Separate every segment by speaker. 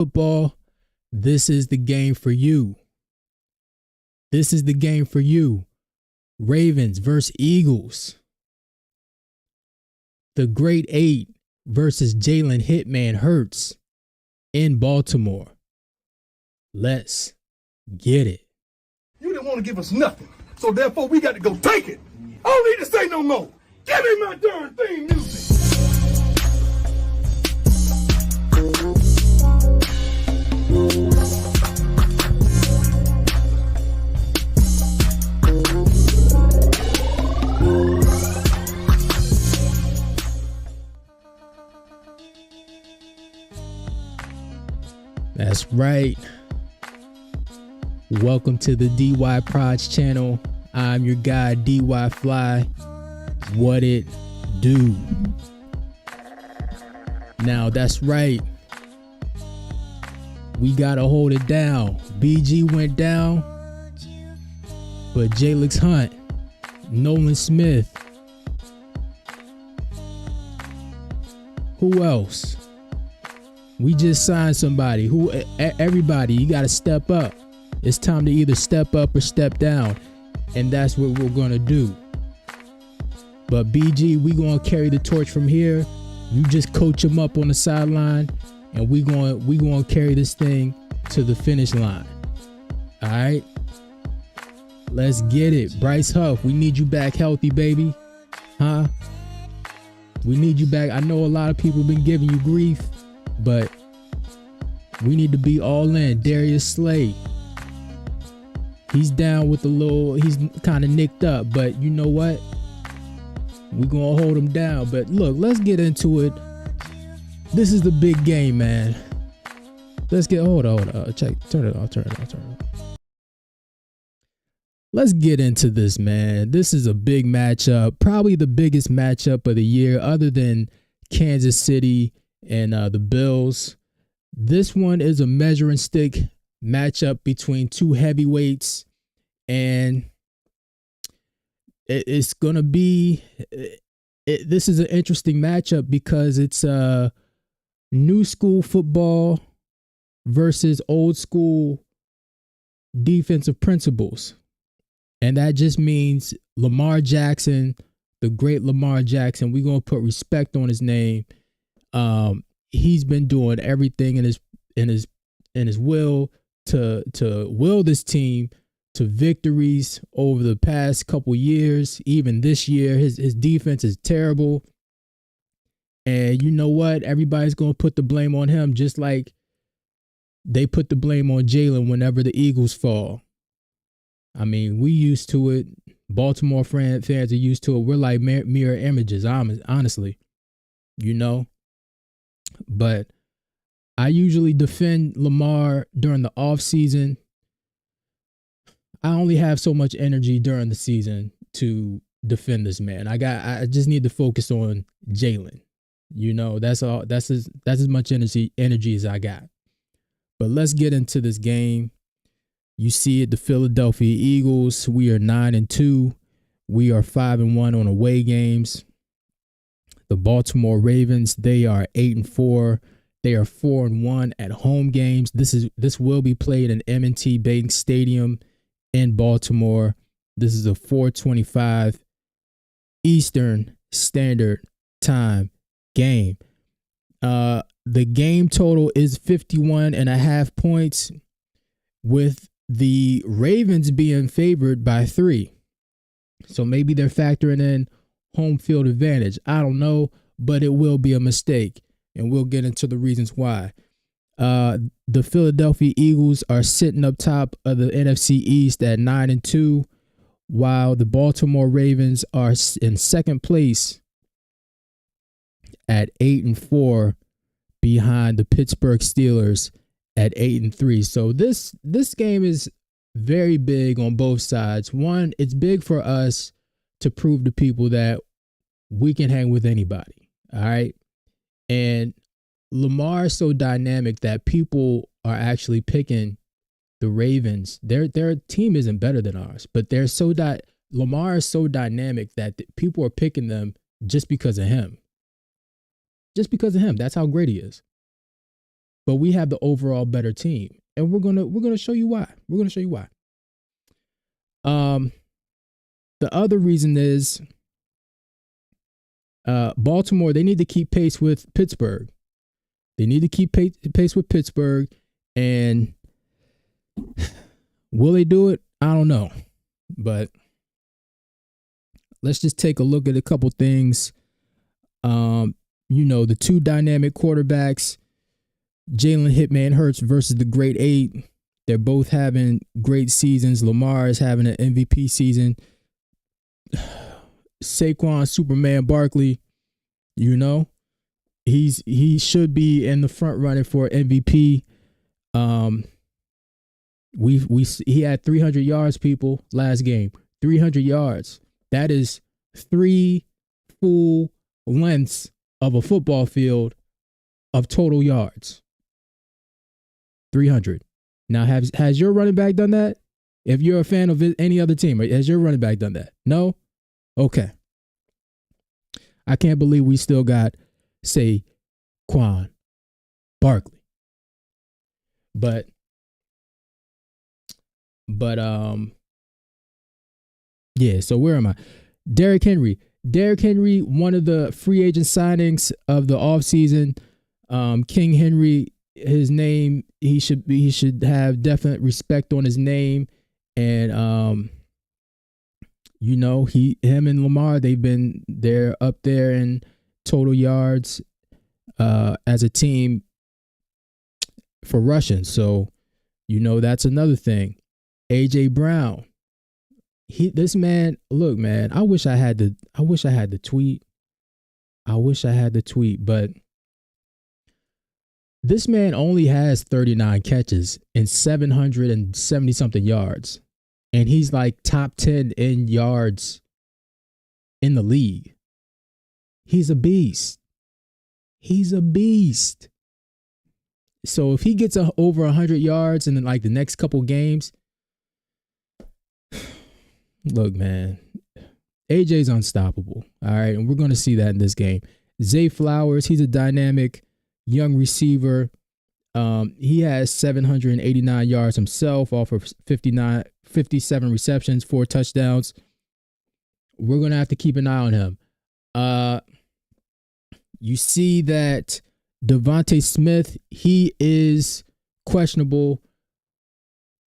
Speaker 1: football, this is the game for you. This is the game for you. Ravens versus Eagles. The Great Eight versus Jalen Hitman Hurts in Baltimore. Let's get it.
Speaker 2: You didn't want to give us nothing, so therefore we got to go take it. I don't need to say no more. Give me my darn theme music.
Speaker 1: That's right. Welcome to the DY Prods channel. I'm your guy, DY Fly. What it do? Now, that's right. We gotta hold it down. BG went down, but Jalix Hunt, Nolan Smith, who else? We just signed somebody. Everybody, you gotta step up. It's time to either step up or step down, and that's what we're gonna do. But BG, we gonna carry the torch from here. You just coach him up on the sideline, and we gonna carry this thing to the finish line. All right, let's get it. Bryce Huff, we need you back healthy, baby. Huh? We need you back. I know a lot of people been giving you grief, but we need to be all in. Darius Slay, he's down with he's kind of nicked up, but you know what? We're going to hold him down. But look, let's get into it. This is the big game, man. Let's get, hold on. Turn it off. Let's get into this, man. This is a big matchup. Probably the biggest matchup of the year other than Kansas City and the Bills. This one is a measuring stick matchup between two heavyweights, and it's gonna be. This is an interesting matchup because it's new school football versus old school defensive principles, and that just means Lamar Jackson, the great Lamar Jackson. We're gonna put respect on his name. He's been doing everything in his will to will this team to victories over the past couple years. Even this year, his defense is terrible. And you know what? Everybody's going to put the blame on him, just like they put the blame on Jalen whenever the Eagles fall. I mean, we used to it. Baltimore fans are used to it. We're like mirror images, honestly, you know. But I usually defend Lamar during the off season. I only have so much energy during the season to defend this man. I just need to focus on Jalen. You know, that's all. That's as much energy as I got. But let's get into this game. You see it, the Philadelphia Eagles. We are 9-2. We are 5-1 on away games. The Baltimore Ravens, they are 8-4. They are 4-1 at home games. This will be played in M&T Bank Stadium in Baltimore. This is a 4:25 Eastern Standard Time game. The game total is 51.5 points, with the Ravens being favored by 3. So maybe they're factoring in home field advantage. I don't know, but it will be a mistake, and we'll get into the reasons why. The Philadelphia Eagles are sitting up top of the NFC East at 9-2, while the Baltimore Ravens are in second place at 8-4, behind the Pittsburgh Steelers at 8-3. So this game is very big on both sides. One, it's big for us to prove to people that we can hang with anybody. All right. And Lamar is so dynamic that people are actually picking the Ravens. Their team isn't better than ours, but Lamar is so dynamic that people are picking them just because of him. Just because of him. That's how great he is. but we have the overall better team, and we're gonna show you why. We're gonna show you why. The other reason is Baltimore. They need to keep pace with Pittsburgh. They need to keep pace with Pittsburgh, and will they do it? I don't know, but let's just take a look at a couple things. The two dynamic quarterbacks, Jalen Hitman Hurts versus the Great Eight. They're both having great seasons. Lamar is having an MVP season. Saquon Superman Barkley, he should be in the front running for MVP. He had 300 yards, people, last game. 300 yards. That is 3 full lengths of a football field of total yards. 300. Now, has your running back done that? If you're a fan of any other team, has your running back done that? No? Okay. I can't believe we still got Saquon Barkley. But yeah, so where am I? Derrick Henry, one of the free agent signings of the offseason. King Henry, his name, he should have definite respect on his name. And him and Lamar, they're up there in total yards as a team for rushing. So, that's another thing. AJ Brown. This man, look, man, I wish I had the tweet. But this man only has 39 catches and 770 something yards. And he's like top 10 in yards in the league. He's a beast. So if he gets over 100 yards in like the next couple games, look, man, AJ's unstoppable. All right. And we're going to see that in this game. Zay Flowers, he's a dynamic young receiver. He has 789 yards himself off of 57 receptions, 4 touchdowns. We're going to have to keep an eye on him. You see that Devontae Smith, he is questionable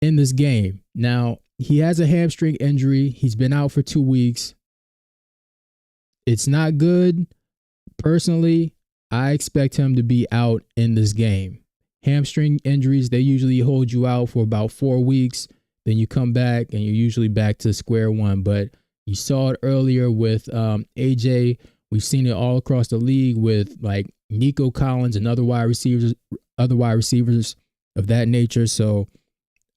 Speaker 1: in this game. Now, he has a hamstring injury. He's been out for 2 weeks. It's not good. Personally, I expect him to be out in this game. Hamstring injuries, they usually hold you out for about 4 weeks. Then you come back and you're usually back to square one. But you saw it earlier with AJ. We've seen it all across the league with like Nico Collins and other wide receivers of that nature. So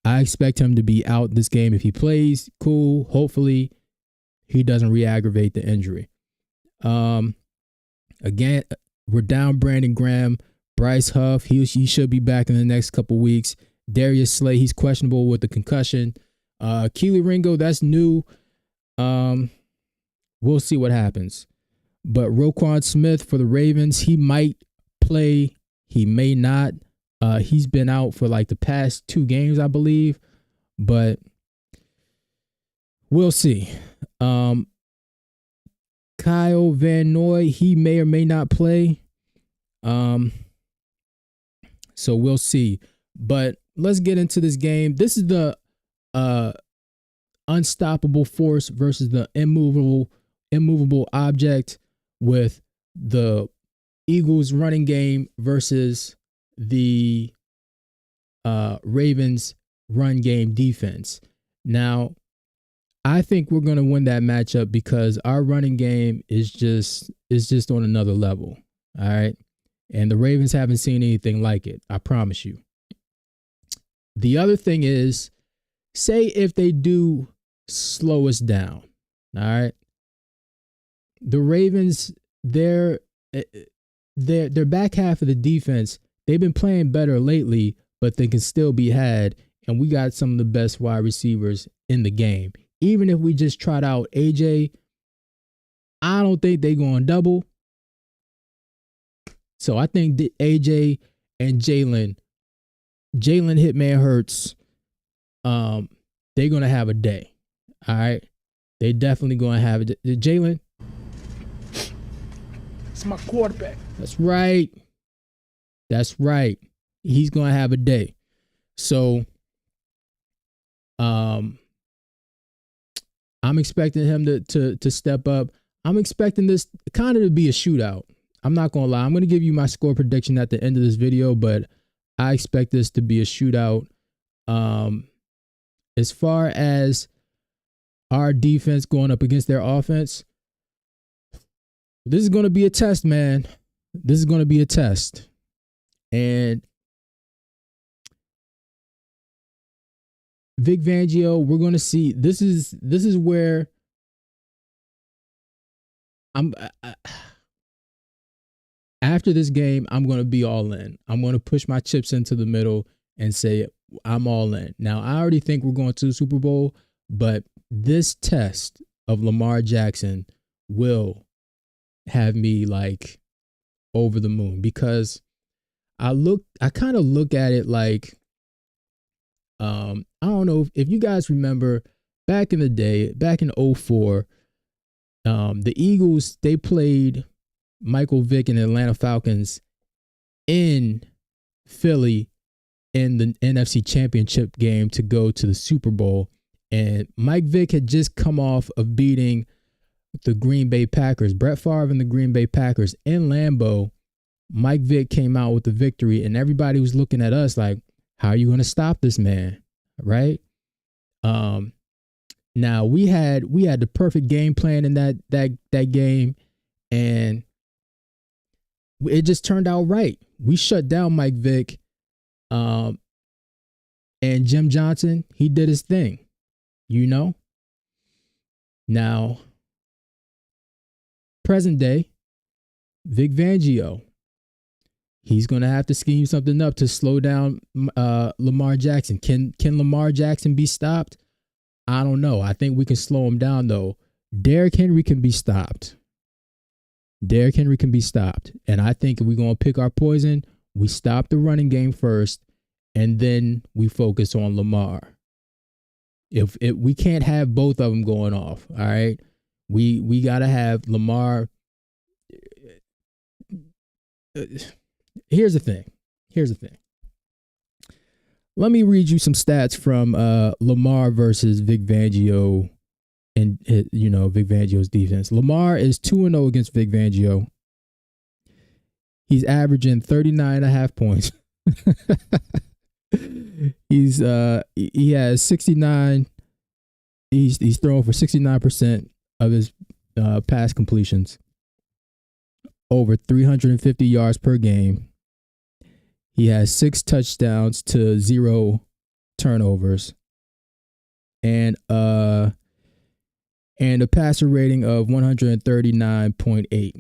Speaker 1: I expect him to be out this game. If he plays, cool. Hopefully he doesn't re-aggravate the injury. Again, we're down Brandon Graham. Bryce Huff, he should be back in the next couple weeks. Darius Slay, he's questionable with the concussion. Keely Ringo, that's new. We'll see what happens. But Roquan Smith for the Ravens, he might play. He may not. He's been out for like the past 2 games, I believe. But we'll see. Kyle Van Noy, he may or may not play. So we'll see. But let's get into this game. This is the unstoppable force versus the immovable object, with the Eagles running game versus the Ravens run game defense. Now, I think we're going to win that matchup because our running game is just on another level. All right. And the Ravens haven't seen anything like it. I promise you. The other thing is, say if they do slow us down. All right. The Ravens, their back half of the defense, they've been playing better lately, but they can still be had. And we got some of the best wide receivers in the game. Even if we just trot out AJ, I don't think they're going double. So I think that AJ and Jalen Hitman Hurts, they're gonna have a day. All right, they definitely gonna have it. Jalen,
Speaker 2: It's my quarterback.
Speaker 1: that's right. That's right. He's gonna have a day. So, I'm expecting him to step up. I'm expecting this kind of to be a shootout. I'm not gonna lie. I'm gonna give you my score prediction at the end of this video, but I expect this to be a shootout. As far as our defense going up against their offense, this is gonna be a test, man. This is gonna be a test, and Vic Fangio, we're gonna see. This is where after this game, I'm going to be all in. I'm going to push my chips into the middle and say, I'm all in. Now, I already think we're going to the Super Bowl, but this test of Lamar Jackson will have me like over the moon, because I kind of look at it like, I don't know if you guys remember back in the day, back in 2004, the Eagles, they played Michael Vick and the Atlanta Falcons in Philly in the NFC Championship game to go to the Super Bowl. And Mike Vick had just come off of beating the Green Bay Packers, Brett Favre and the Green Bay Packers in Lambeau. Mike Vick came out with the victory, and everybody was looking at us like, how are you going to stop this man? Right? Now we had the perfect game plan in that game, and it just turned out right. We shut down Mike Vick, and Jim Johnson, he did his thing, you know. Now, present day, Vic Fangio, he's gonna have to scheme something up to slow down Lamar Jackson. Can Lamar Jackson be stopped? I don't know. I think we can slow him down though. Derrick Henry can be stopped. Derrick Henry can be stopped. And I think if we're going to pick our poison, we stop the running game first, and then we focus on Lamar. If we can't have both of them going off, all right? We got to have Lamar. Here's the thing. Let me read you some stats from Lamar versus Vic Fangio and, Vic Fangio's defense. Lamar is 2-0 against Vic Fangio. He's averaging 39.5 points. He has 69. He's throwing for 69% of his pass completions, over 350 yards per game. He has 6 touchdowns to 0 turnovers, and a passer rating of 139.8.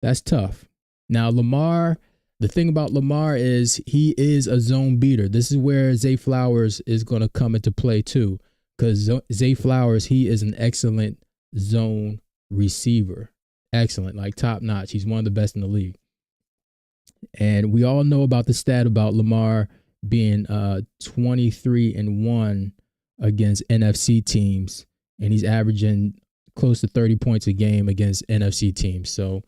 Speaker 1: That's tough. Now, Lamar, the thing about Lamar is he is a zone beater. This is where Zay Flowers is going to come into play too, because Zay Flowers, he is an excellent zone receiver. Excellent, like top notch. He's one of the best in the league. And we all know about the stat about Lamar being 23-1 against NFC teams, and he's averaging close to 30 points a game against NFC teams. So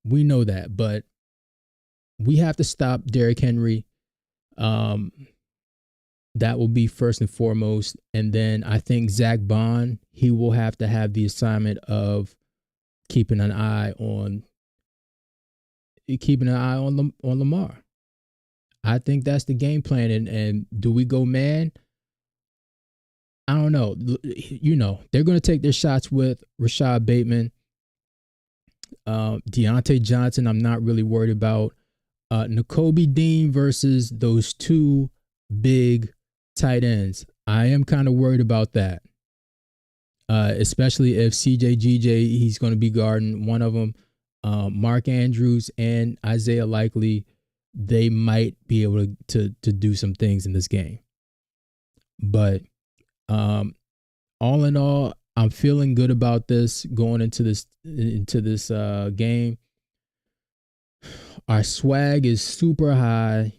Speaker 1: we know that, but we have to stop Derrick Henry. That will be first and foremost. And then I think Zach Bond, he will have to have the assignment of keeping an eye on Lamar. I think that's the game plan. And do we go man? I don't know. They're going to take their shots with Rashad Bateman. Deontay Johnson, I'm not really worried about. Nakobe Dean versus those two big tight ends. I am kind of worried about that. Especially if CJ he's going to be guarding one of them. Mark Andrews and Isaiah Likely, they might be able to do some things in this game. But all in all, I'm feeling good about this going into this game. Our swag is super high.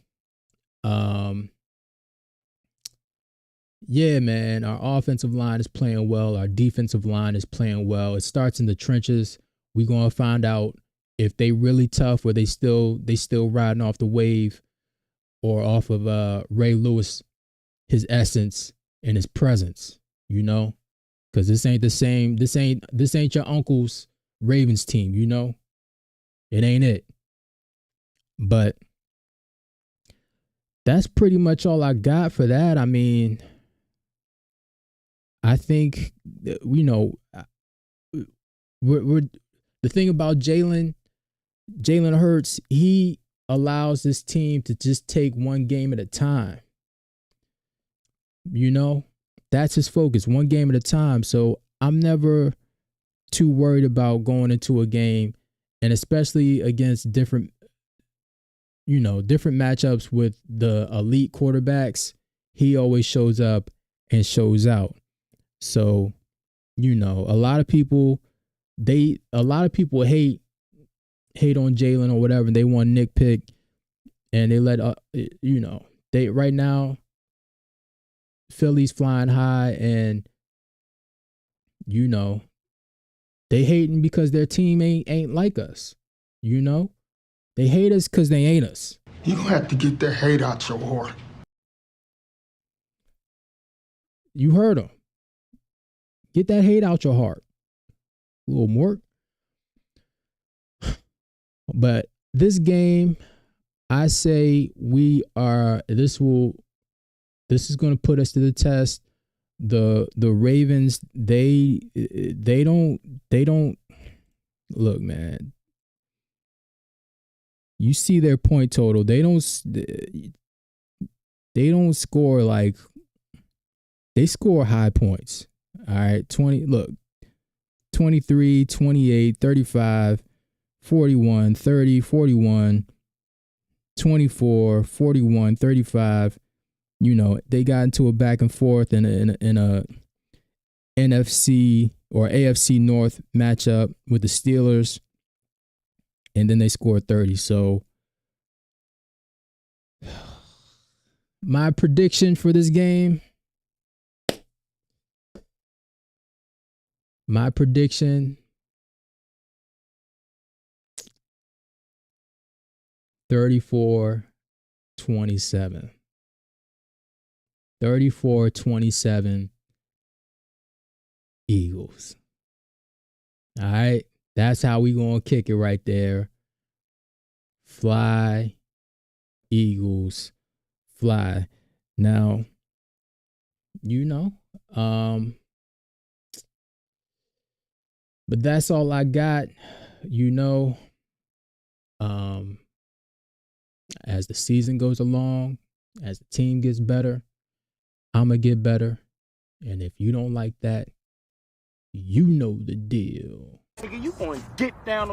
Speaker 1: Yeah, man, our offensive line is playing well. Our defensive line is playing well. It starts in the trenches. We're gonna find out if they really tough or they still riding off the wave or off of Ray Lewis, his essence and his presence, you know? Cause this ain't the same, this ain't your uncle's Ravens team, you know? It ain't it. But that's pretty much all I got for that. I mean, I think, you know, we're the thing about Jalen Hurts, he allows this team to just take one game at a time. You know, that's his focus, one game at a time. So I'm never too worried about going into a game, and especially against different matchups with the elite quarterbacks. He always shows up and shows out. So, you know, a lot of people hate on Jalen or whatever. They want nitpick, and they let they right now Philly's flying high, and you know they hating because their team ain't like us. You know, they hate us because they ain't us.
Speaker 2: You gonna have to get that hate out your heart.
Speaker 1: You heard them. Get that hate out your heart. A little more. But this game, I say this is going to put us to the test. The Ravens, they don't look, man. You see their point total. They don't score like, they score high points. All right, 23, 28, 35, 41, 30, 41, 24, 41, 35. You know, they got into a back and forth in a NFC or AFC North matchup with the Steelers, and then they scored 30. So my prediction for this game, 34-27. 34-27 Eagles. All right. That's how we going to kick it right there. Fly, Eagles, fly. Now, you know, but that's all I got. You know, as the season goes along, as the team gets better, I'm going to get better. And if you don't like that, you know the deal.
Speaker 3: Nigga, you going to get down on